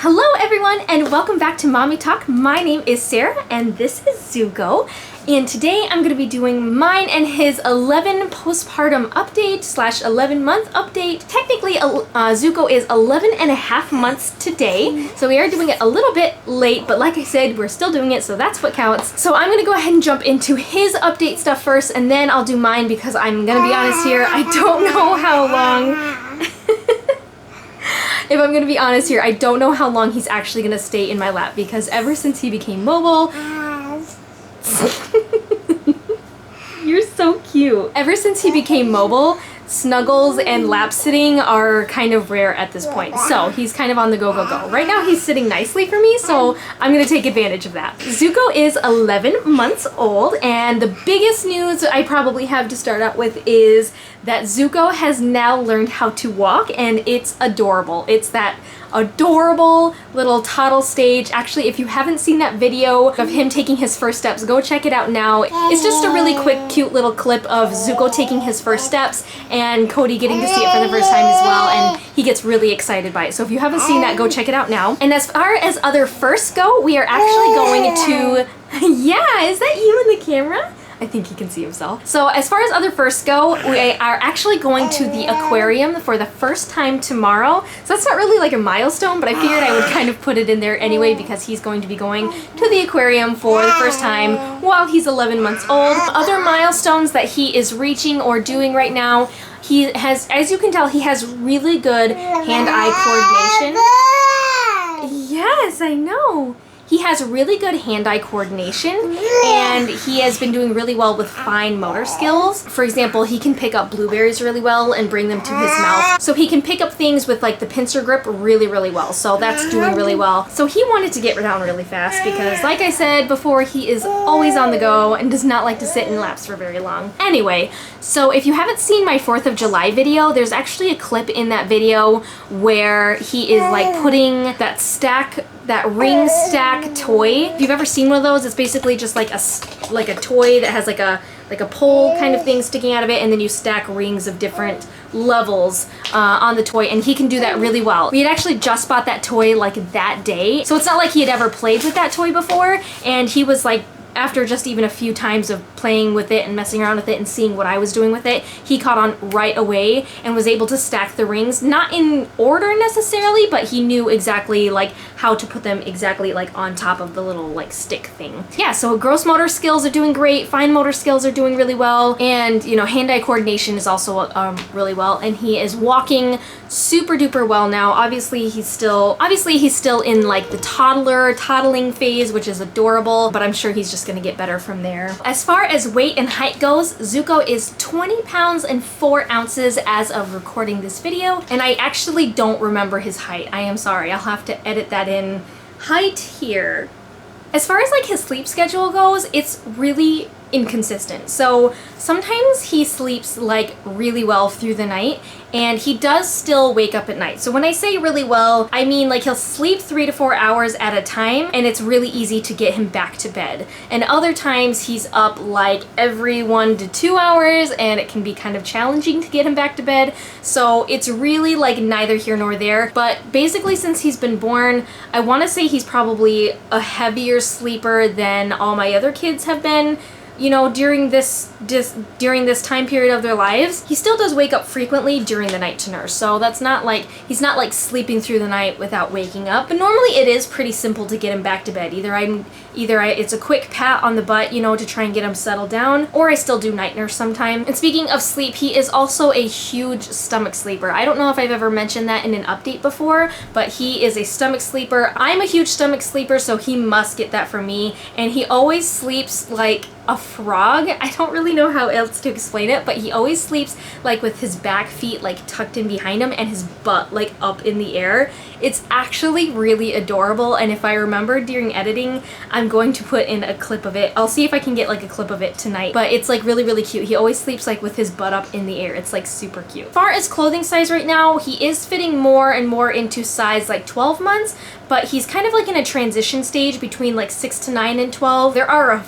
Hello everyone and welcome back to Mommy Talk. My name is Sarah and this is Zuko. And today I'm going to be doing mine and his 11 postpartum update / 11 month update. Technically Zuko is 11 and a half months today. So we are doing it a little bit late, but like I said, we're still doing it, so that's what counts. So I'm going to go ahead and jump into his update stuff first and then I'll do mine because I'm going to be honest here, I don't know how long... If I'm gonna be honest here, I don't know how long he's actually gonna stay in my lap because ever since he became mobile... You're so cute. Ever since he became mobile, snuggles and lap sitting are kind of rare at this point. So he's kind of on the go, go, go. Right now he's sitting nicely for me, so I'm gonna take advantage of that. Zuko is 11 months old, and the biggest news I probably have to start out with is that Zuko has now learned how to walk, and it's adorable. It's that adorable little toddle stage. Actually, if you haven't seen that video of him taking his first steps, go check it out now. It's just a really quick, cute little clip of Zuko taking his first steps and Cody getting to see it for the first time as well, and he gets really excited by it. So if you haven't seen that, go check it out now. And as far as other firsts go, we are actually going to... Yeah, is that you in the camera? I think he can see himself. So as far as other firsts go, we are actually going to the aquarium for the first time tomorrow. So that's not really like a milestone, but I figured I would kind of put it in there anyway because he's going to be going to the aquarium for the first time while he's 11 months old. Other milestones that he is reaching or doing right now, he has, as you can tell, he has really good hand-eye coordination. Yes, I know. He has really good hand-eye coordination, and he has been doing really well with fine motor skills. For example, he can pick up blueberries really well and bring them to his mouth. So he can pick up things with like the pincer grip really, really well. So that's doing really well. So he wanted to get down really fast because, like I said before, he is always on the go and does not like to sit in laps for very long. Anyway, so if you haven't seen my 4th of July video, there's actually a clip in that video where he is like putting that ring stack toy. If you've ever seen one of those, it's basically just like a toy that has like a pole kind of thing sticking out of it, and then you stack rings of different levels on the toy, and he can do that really well. We had actually just bought that toy like that day, so it's not like he had ever played with that toy before, and he was like, after just even a few times of playing with it and messing around with it and seeing what I was doing with it, he caught on right away and was able to stack the rings, not in order necessarily, but he knew exactly like how to put them exactly like on top of the little like stick thing. Yeah, so gross motor skills are doing great, fine motor skills are doing really well, and you know, hand-eye coordination is also really well, and he is walking super duper well now. Obviously he's still in like the toddling phase, which is adorable, but I'm sure he's just gonna get better from there. As far as weight and height goes, Zuko is 20 pounds and 4 ounces as of recording this video, and I actually don't remember his height. I am sorry, I'll have to edit that in. Height here. As far as like his sleep schedule goes, it's really inconsistent. So sometimes he sleeps like really well through the night, and he does still wake up at night. So when I say really well, I mean like he'll sleep 3 to 4 hours at a time, and it's really easy to get him back to bed. And other times he's up like every 1 to 2 hours, and it can be kind of challenging to get him back to bed. So it's really like neither here nor there. But basically, since he's been born, I want to say he's probably a heavier sleeper than all my other kids have been. You know, during this time period of their lives, he still does wake up frequently during the night to nurse. So that's not like, he's not like sleeping through the night without waking up. But normally it is pretty simple to get him back to bed. It's a quick pat on the butt, you know, to try and get him settled down, or I still do night nurse sometimes. And speaking of sleep, he is also a huge stomach sleeper. I don't know if I've ever mentioned that in an update before, but he is a stomach sleeper. I'm a huge stomach sleeper, so he must get that from me. And he always sleeps like a frog. I don't really know how else to explain it, but he always sleeps like with his back feet like tucked in behind him and his butt like up in the air. It's actually really adorable, and if I remember during editing, I'm going to put in a clip of it. I'll see if I can get like a clip of it tonight, but it's like really, really cute. He always sleeps like with his butt up in the air. It's like super cute. As far as clothing size right now, he is fitting more and more into size like 12 months, but he's kind of like in a transition stage between like 6 to 9 and 12. There are a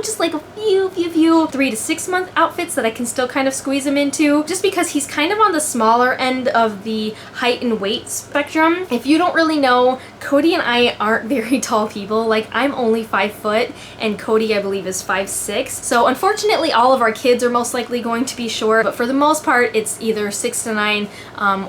just like a few 3 to 6 month outfits that I can still kind of squeeze him into, just because he's kind of on the smaller end of the height and weight spectrum. If you don't really know, Cody and I aren't very tall people. Like, I'm only 5 foot and Cody, I believe, is 5'6". So unfortunately, all of our kids are most likely going to be short, but for the most part, it's either 6 to 9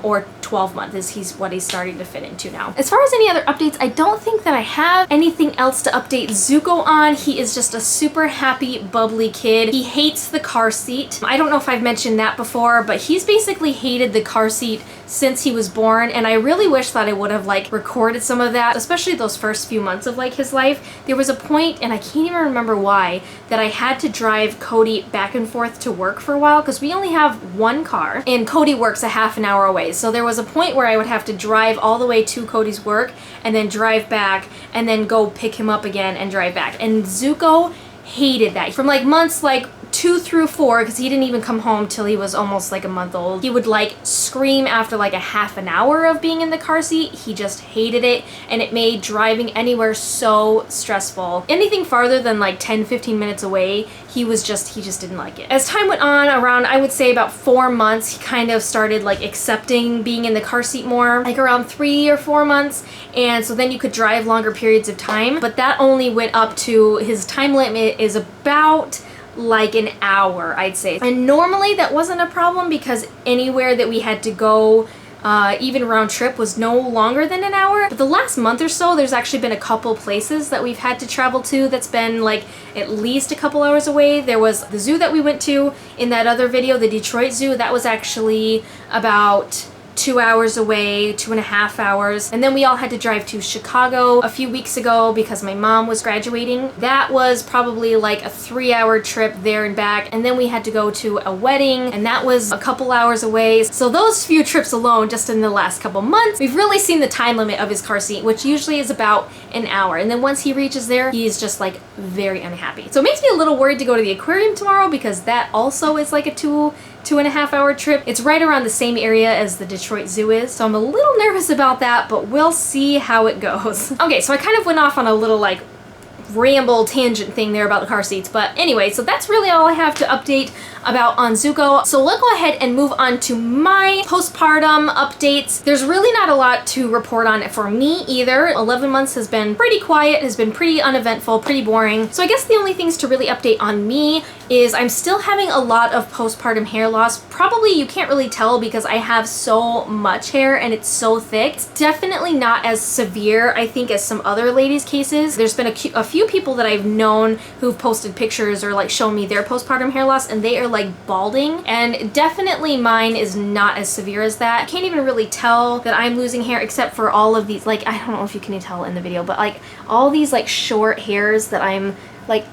or 12 months is what he's starting to fit into now. As far as any other updates, I don't think that I have anything else to update Zuko on. He is just a super happy, bubbly kid. He hates the car seat. I don't know if I've mentioned that before, but he's basically hated the car seat since he was born, and I really wish that I would have like recorded some of that, especially those first few months of like his life. There was a point, and I can't even remember why, that I had to drive Cody back and forth to work for a while because we only have one car and Cody works a half an hour away. So there was a point where I would have to drive all the way to Cody's work and then drive back and then go pick him up again and drive back. And Zuko hated that. From like months like 2 through 4, because he didn't even come home till he was almost like a month old, he would like scream after like a half an hour of being in the car seat. He just hated it, and it made driving anywhere so stressful. Anything farther than like 10-15 minutes away, he just didn't like it. As time went on, around I would say about 4 months, he kind of started like accepting being in the car seat more, like around 3 or 4 months, and so then you could drive longer periods of time, but that only went up to, his time limit is about like an hour, I'd say. And normally that wasn't a problem because anywhere that we had to go, even round trip, was no longer than an hour. But the last month or so, there's actually been a couple places that we've had to travel to that's been like at least a couple hours away. There was the zoo that we went to in that other video, the Detroit Zoo. That was actually about 2 hours away, 2.5 hours. And then we all had to drive to Chicago a few weeks ago because my mom was graduating. That was probably like a 3-hour trip there and back. And then we had to go to a wedding, and that was a couple hours away. So those few trips alone, just in the last couple months, we've really seen the time limit of his car seat, which usually is about an hour. And then once he reaches there, he's just like very unhappy. So it makes me a little worried to go to the aquarium tomorrow because that also is like a 2.5 hour trip. It's right around the same area as the Detroit Zoo is, so I'm a little nervous about that, but we'll see how it goes. Okay, so I kind of went off on a little like ramble tangent thing there about the car seats, but anyway, so that's really all I have to update about on Zuko. So let's go ahead and move on to my postpartum updates. There's really not a lot to report on for me either. 11 months has been pretty quiet, has been pretty uneventful, pretty boring. So I guess the only things to really update on me is I'm still having a lot of postpartum hair loss. Probably you can't really tell because I have so much hair and it's so thick. It's definitely not as severe, I think, as some other ladies' cases. There's been a few people that I've known who've posted pictures or like shown me their postpartum hair loss, and they are like balding, and definitely mine is not as severe as that. I can't even really tell that I'm losing hair except for all of these, like, I don't know if you can tell in the video, but like all these like short hairs that I'm like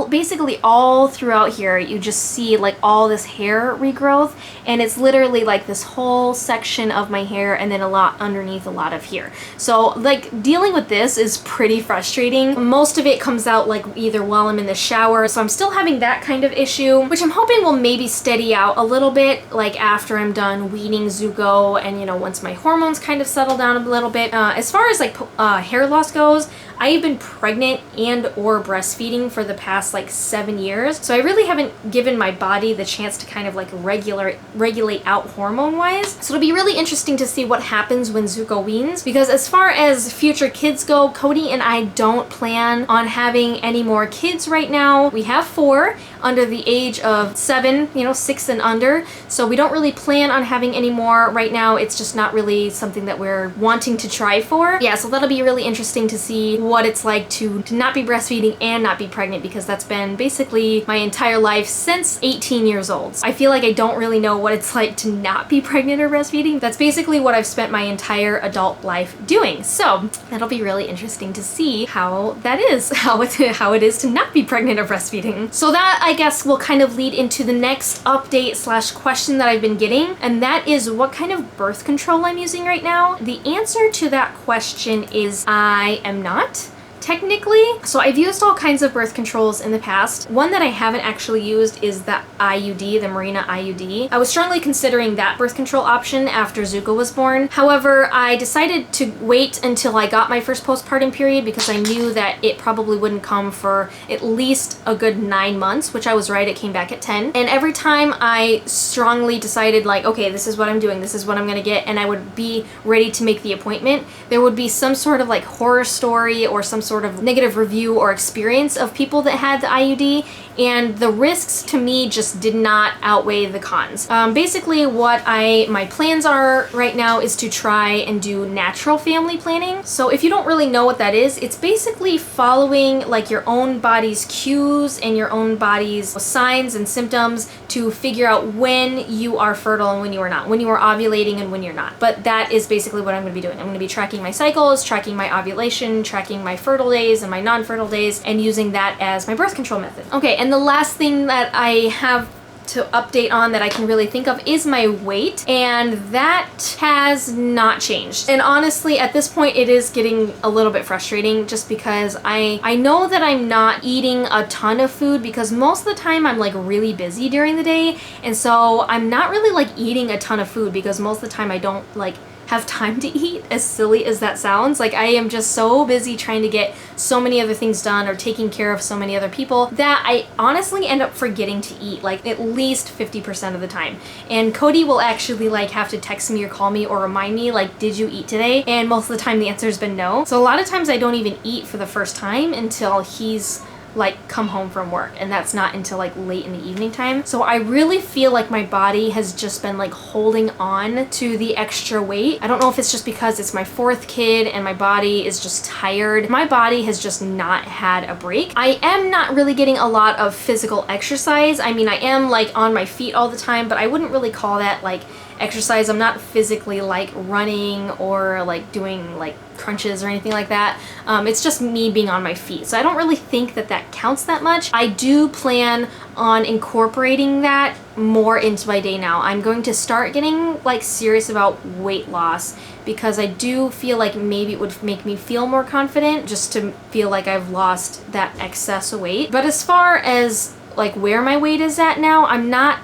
basically all throughout here, you just see like all this hair regrowth, and it's literally like this whole section of my hair and then a lot underneath a lot of hair. So like dealing with this is pretty frustrating. Most of it comes out like either while I'm in the shower, so I'm still having that kind of issue, which I'm hoping will maybe steady out a little bit like after I'm done weaning Zuko and, you know, once my hormones kind of settle down a little bit. As far as like hair loss goes, I've been pregnant and or breastfeeding for the past like 7 years, so I really haven't given my body the chance to kind of like regulate out hormone-wise. So it'll be really interesting to see what happens when Zuko weans, because as far as future kids go, Cody and I don't plan on having any more kids right now. We have 4 under the age of 7, you know, 6 and under, so we don't really plan on having any more right now. It's just not really something that we're wanting to try for. Yeah, so that'll be really interesting to see what it's like to not be breastfeeding and not be pregnant, because that's been basically my entire life since 18 years old. I feel like I don't really know what it's like to not be pregnant or breastfeeding. That's basically what I've spent my entire adult life doing. So that'll be really interesting to see how that is, how it is to not be pregnant or breastfeeding. So that, I guess, will kind of lead into the next update / question that I've been getting, and that is what kind of birth control I'm using right now. The answer to that question is I am not. technically. So I've used all kinds of birth controls in the past. One that I haven't actually used is the IUD, the Mirena IUD. I was strongly considering that birth control option after Zuko was born. However, I decided to wait until I got my first postpartum period because I knew that it probably wouldn't come for at least a good 9 months, which I was right, it came back at 10. And every time I strongly decided like, okay, this is what I'm doing, this is what I'm gonna get, and I would be ready to make the appointment, there would be some sort of like horror story or some sort of negative review or experience of people that had the IUD, and the risks to me just did not outweigh the cons. Basically what my plans are right now is to try and do natural family planning. So if you don't really know what that is, it's basically following like your own body's cues and your own body's signs and symptoms to figure out when you are fertile and when you are not, when you are ovulating and when you're not. But that is basically what I'm going to be doing. I'm going to be tracking my cycles, tracking my ovulation, tracking my fertile days and my non-fertile days, and using that as my birth control method. Okay, and the last thing that I have to update on that I can really think of is my weight, and that has not changed. And honestly, at this point it is getting a little bit frustrating just because I know that I'm not eating a ton of food because most of the time I'm like really busy during the day, and so I'm not really like eating a ton of food because most of the time I don't like have time to eat, as silly as that sounds. Like, I am just so busy trying to get so many other things done or taking care of so many other people that I honestly end up forgetting to eat like at least 50% of the time. And Cody will actually like have to text me or call me or remind me like, did you eat today? And most of the time the answer has been no. So a lot of times I don't even eat for the first time until he's like come home from work, and that's not until like late in the evening time. So I really feel like my body has just been like holding on to the extra weight. I don't know if it's just because it's my 4th kid and my body is just tired. My body has just not had a break. I am not really getting a lot of physical exercise. I mean, I am like on my feet all the time, but I wouldn't really call that like exercise. I'm not physically like running or like doing like crunches or anything like that. It's just me being on my feet. So I don't really think that that counts that much. I do plan on incorporating that more into my day now. I'm going to start getting like serious about weight loss because I do feel like maybe it would make me feel more confident just to feel like I've lost that excess weight. But as far as like where my weight is at now, I'm not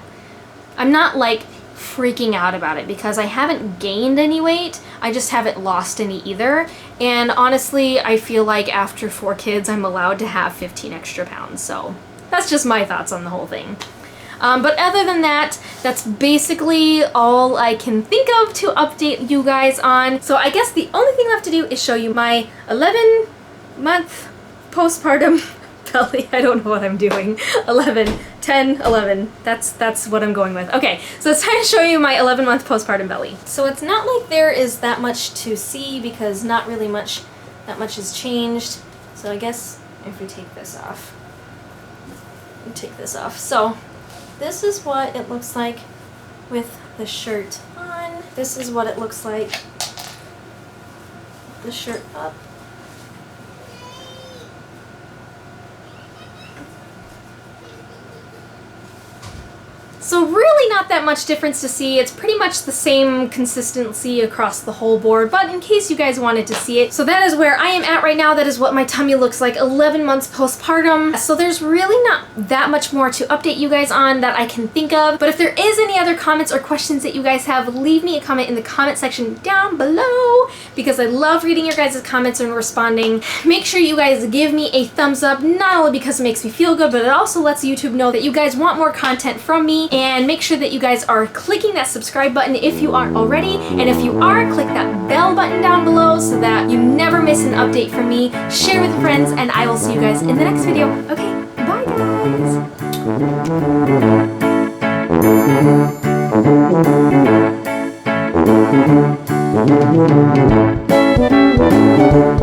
like freaking out about it because I haven't gained any weight. I just haven't lost any either. And honestly, I feel like after 4 kids, I'm allowed to have 15 extra pounds. So that's just my thoughts on the whole thing. But other than that, that's basically all I can think of to update you guys on. So I guess the only thing left to do is show you my 11-month postpartum belly. I don't know what I'm doing. 11, 10, 11. That's what I'm going with. Okay, so it's time to show you my 11-month postpartum belly. So it's not like there is that much to see because not really that much has changed. So I guess if we take this off. So this is what it looks like with the shirt on. This is what it looks like with the shirt up. So really not that much difference to see. It's pretty much the same consistency across the whole board, but in case you guys wanted to see it. So that is where I am at right now. That is what my tummy looks like 11 months postpartum. So there's really not that much more to update you guys on that I can think of. But if there is any other comments or questions that you guys have, leave me a comment in the comment section down below because I love reading your guys' comments and responding. Make sure you guys give me a thumbs up, not only because it makes me feel good, but it also lets YouTube know that you guys want more content from me. And make sure that you guys are clicking that subscribe button if you aren't already. And if you are, click that bell button down below so that you never miss an update from me. Share with friends, and I will see you guys in the next video. Okay, bye guys!